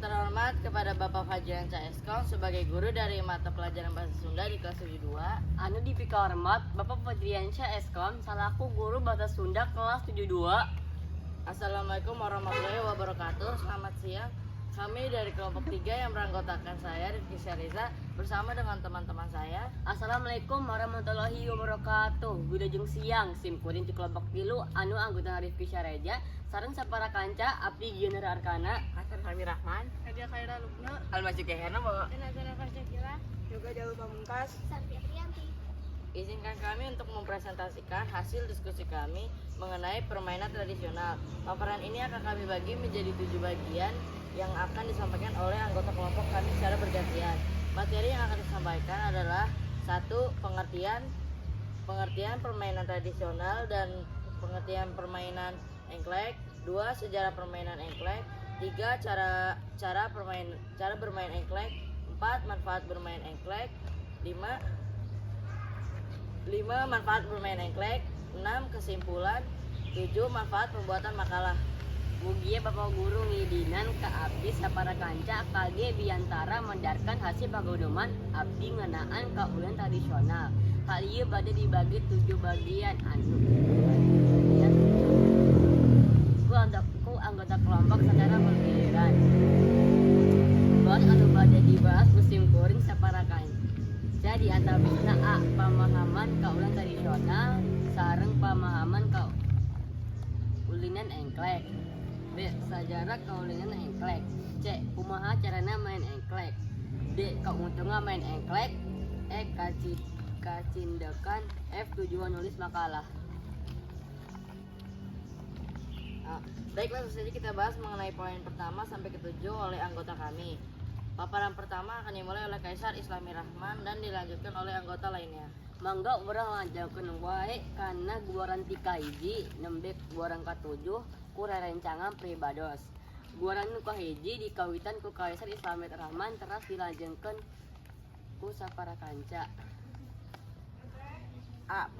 terhormat kepada Bapak Fajriansyah Eskom sebagai guru dari mata pelajaran Bahasa Sunda di kelas 72. Anu dipika hormat Bapak Fajriansyah Eskom selaku guru Bahasa Sunda kelas 72. Assalamualaikum warahmatullahi wabarakatuh. Selamat siang. Kami dari kelompok 3 yang beranggotakan saya Rifki Syariza bersama dengan teman-teman saya. Assalamualaikum warahmatullahi wabarakatuh. Wilujeng siang simkuring di kelompok 3 anu anggota Rifki Syariza sareng sapara kanca abdi Giener Arkana, Hasan Fahmi Rahman, Nadia Khaira Lubna, Almasih Keherna, Bapak. Nazara Fasyakila, juga Jalur Pamungkas. Santi Aprianti. Izinkan kami untuk mempresentasikan hasil diskusi kami mengenai permainan tradisional. Paparan ini akan kami bagi menjadi 7 bagian yang akan disampaikan oleh anggota kelompok kami secara bergantian. Materi yang akan disampaikan adalah 1. Pengertian permainan tradisional dan pengertian permainan engklek. 2. Sejarah permainan engklek. 3. Cara bermain engklek. 4. Manfaat bermain engklek. 5. Manfaat bermain engklek. 6. Kesimpulan. 7. Manfaat pembuatan makalah. mugia Bapak Guru ngidinan ka abdi sapara kanca kage biantara mendarkan hasil pagadoman abdi ngeunaan ka uleun tradisional. Hal ieu bade dibagi 7 bagian anu ku anggota kelompok secara bergiliran. Buat anu bade dibahas musim kuring sapara kanca di antaranya A. Pemahaman kaulan tradisional sareng pemahaman kaulinan engklek. B. Sejarah kaulinan engklek. C. Kumaha carana main engklek. D. Kauntungan main engklek. E. Kacindekan. F. Tujuan nulis makalah. Baiklah, langsung saja kita bahas mengenai poin pertama sampai ke-7 oleh anggota kami. Paparan pertama akan dimulai oleh Kaisar Islami Rahman dan dilanjutkan oleh anggota lainnya. Mangga urang lanjutkeun wae kana guaran ti kahiji nembe guaran ka-7 ku rerencangan pribados. Guaran nu kahiji dikawitan ku Kaisar Islami Rahman teras dilanjutkeun ku sapara kanca. A.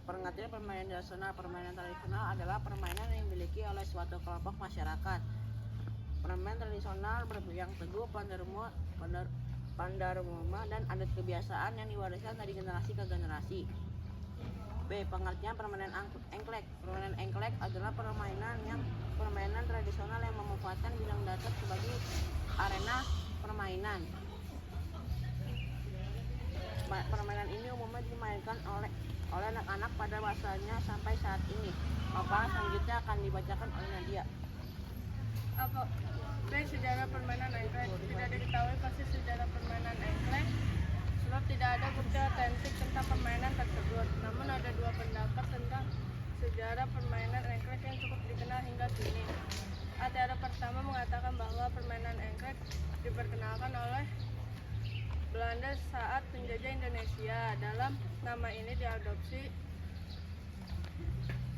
Pengertian permainan tradisional. Permainan tradisional adalah permainan yang dimiliki oleh suatu kelompok masyarakat. Permainan tradisional berpegang teguh pandarmuma dan adat kebiasaan yang diwariskan dari generasi ke generasi. B. Pengertian permainan engklek. Permainan engklek adalah permainan tradisional yang memanfaatkan bidang datar sebagai arena permainan. Permainan ini umumnya dimainkan oleh anak-anak pada masanya sampai saat ini. Paparan selanjutnya akan dibacakan oleh Nadia. Apa? B. Sejarah permainan engklek. Tidak diketahui pasti sejarah permainan engklek sebab tidak ada bukti otentik tentang permainan tersebut. Namun ada 2 pendapat tentang sejarah permainan engklek yang cukup dikenal hingga kini. Teori pertama mengatakan bahwa permainan engklek diperkenalkan oleh Belanda saat menjajah Indonesia. Dalam nama ini diadopsi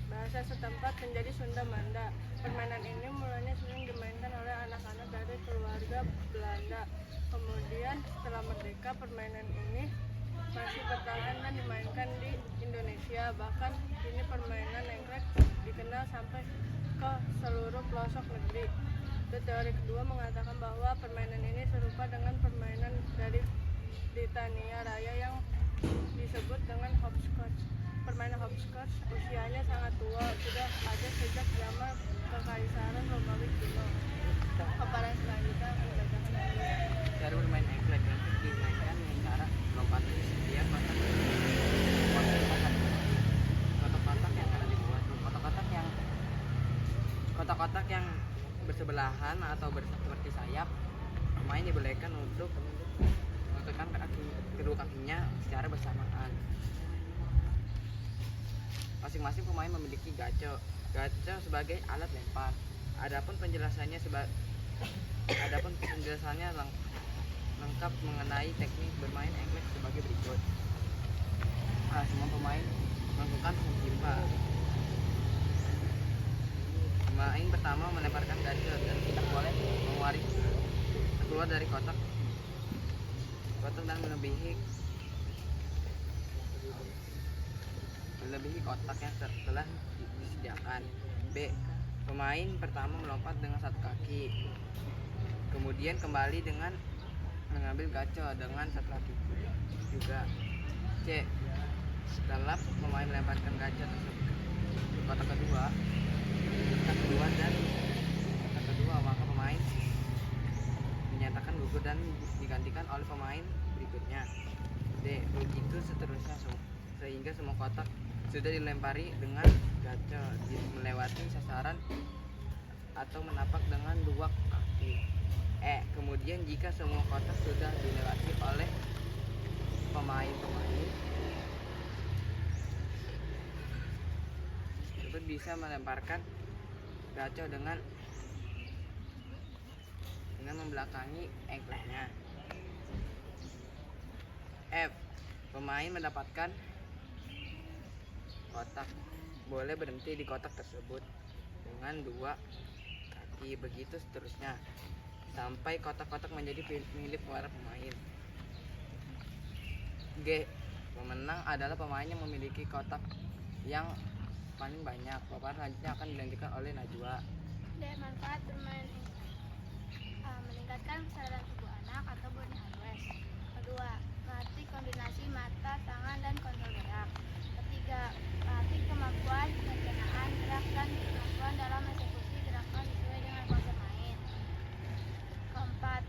bahasa setempat menjadi Sunda Manda. Permainan ini mulanya sering dimainkan oleh anak-anak dari keluarga Belanda. Kemudian setelah merdeka, permainan ini masih bertahan dan dimainkan di Indonesia. Bahkan kini permainan engklek dikenal sampai ke seluruh pelosok negeri. Teori kedua mengatakan bahwa permainan ini serupa dengan permainan dari Britania Raya yang disebut dengan hopscotch. Permainan hopscotch usianya sangat tua, sudah ada sejak zaman Kekaisaran Romawi kuno. Paparan selanjutnya akan dibacakan oleh Cara bermain engklek nanti dimainkan dengan cara lompatan di setiap kotak-kotak yang akan dibuat. Kotak-kotak yang bersebelahan atau seperti sayap. Pemain dibolehkan untuk menentukan kedua kakinya secara bersamaan. Masing-masing pemain memiliki gaco sebagai alat lempar. Adapun penjelasannya lengkap mengenai teknik bermain engklek sebagai berikut. Semua pemain melakukan mentimpa. Pemain pertama melemparkan gaco dan tidak boleh keluar dari kotak dan melebihi kotak yang telah disediakan. B. Pemain pertama melompat dengan satu kaki. Kemudian kembali dengan mengambil gacor dengan satu lagi juga. C. Setelah pemain melemparkan gacor tersebut ke kotak kedua maka pemain dinyatakan gugur dan digantikan oleh pemain berikutnya. D. Begitu seterusnya sehingga semua kotak sudah dilempari dengan gacor melewati sasaran atau menapak dengan 2 kaki. E. Kemudian jika semua kotak sudah dilewati oleh pemain-pemain tersebut bisa melemparkan gacor dengan membelakangi engkleknya. F. Pemain mendapatkan kotak boleh berhenti di kotak tersebut dengan 2 kaki, begitu seterusnya sampai kotak-kotak menjadi milik para pemain. G. Pemenang adalah pemain yang memiliki kotak yang paling banyak. Paparan selanjutnya akan dilanjutkan oleh Najwa. D. Manfaat bermain meningkatkan kesadaran tubuh anak atau body awareness. Kedua, melatih koordinasi mata, tangan, dan kontrol gerak. Ketiga, melatih kemampuan perencanaan gerak dan kemampuan dalam eksekusi gerakan sesuai dengan konsep main. Keempat,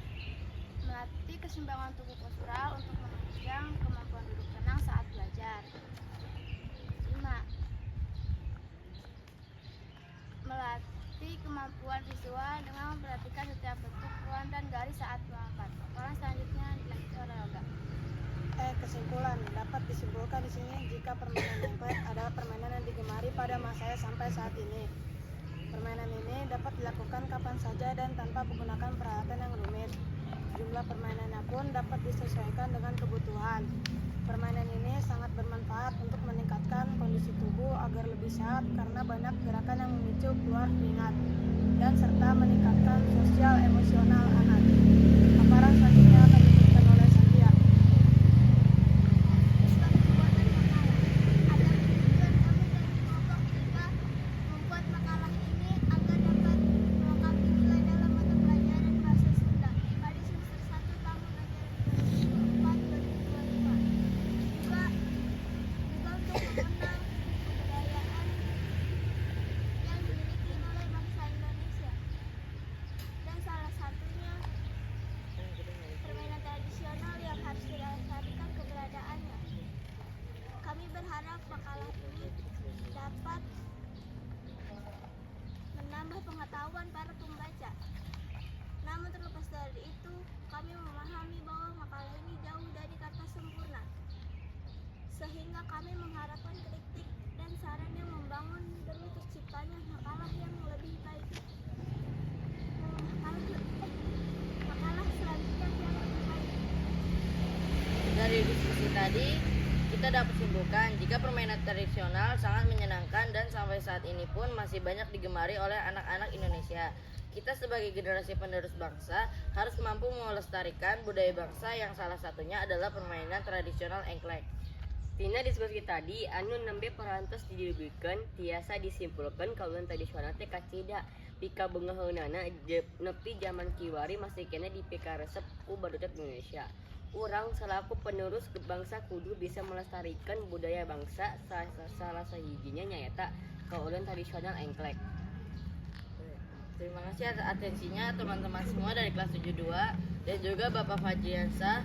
melatih keseimbangan tubuh postural untuk menunjang kemampuan duduk tenang saat belajar. 5. Melatih kemampuan visual dengan memperhatikan setiap bentuk, ruang, dan garis saat mengangkat. Paparan selanjutnya dilanjutkan oleh Olga. Kesimpulan dapat disimpulkan di sini jika permainan engklek adalah permainan yang digemari pada masanya sampai saat ini. Permainan ini dapat dilakukan kapan saja dan tanpa menggunakan peralatan yang rumit. Jumlah permainannya pun dapat disesuaikan dengan kebutuhan. Permainan ini sangat bermanfaat untuk meningkatkan kondisi tubuh agar lebih sehat karena banyak gerakan yang memicu keluar keringat dan serta meningkatkan sosial emosional anak. Paparan selanjutnya akan diberikan oleh Santia. Membuat makalah ini agar dapat melengkapi nilai dalam mata pelajaran bahasa Sunda pada semester 1 tahun ajaran 2024-2025. Juga untuk mengenal kebudayaan yang dimiliki oleh bangsa Indonesia. Dan salah satunya permainan tradisional yang harus dilestarikan keberadaannya. Kami berharap makalah ini dapat menambah pengetahuan para pembaca. Namun terlepas dari itu, kami memahami bahwa makalah ini jauh dari kata sempurna. Sehingga kami mengharapkan kritik dan saran yang membangun demi terciptanya makalah yang lebih baik. Makalah selanjutnya yang lebih baik. Dari diskusi tadi, kita dapat simpulkan jika permainan tradisional sangat menyenangkan dan sampai saat ini pun masih banyak digemari oleh anak-anak Indonesia. Kita sebagai generasi penerus bangsa harus mampu melestarikan budaya bangsa yang salah satunya adalah permainan tradisional engklek. Tina diskusi tadi anu nembe parantos didugikeun tiasa disimpulkan kaulun tradisional teh kacida pika beungeunana nepi zaman kiwari masih kena dipikaresep ku barudak Indonesia. Urang selaku penerus bangsa kudu bisa melestarikan budaya bangsa salah sahijinya nyaeta kaulun tradisional engklek. Terima kasih atas atensinya teman-teman semua dari kelas 72 dan juga Bapak Fajriansah.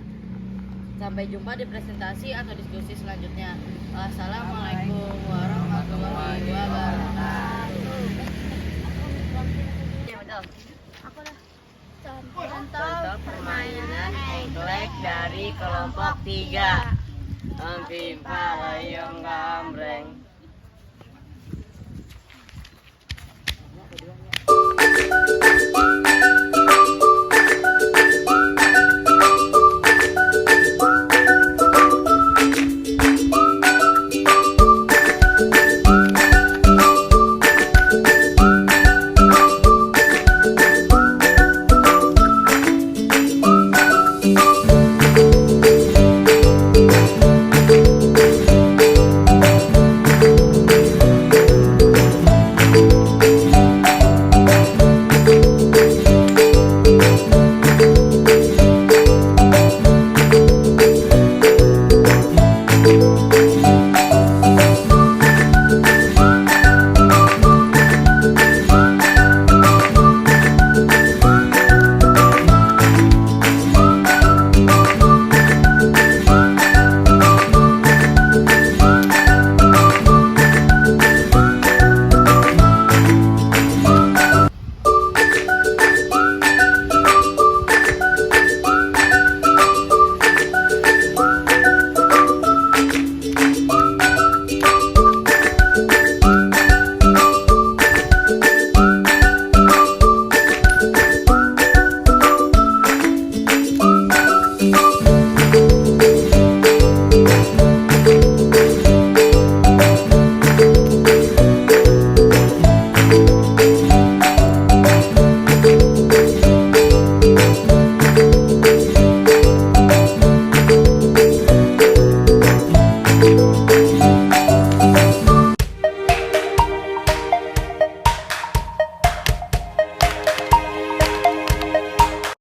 Sampai jumpa di presentasi atau diskusi selanjutnya. Wassalamualaikum warahmatullahi wabarakatuh. Ya betul. Aku dah Contoh permainan engklek dari kelompok 3. Ampi parayong gambreng.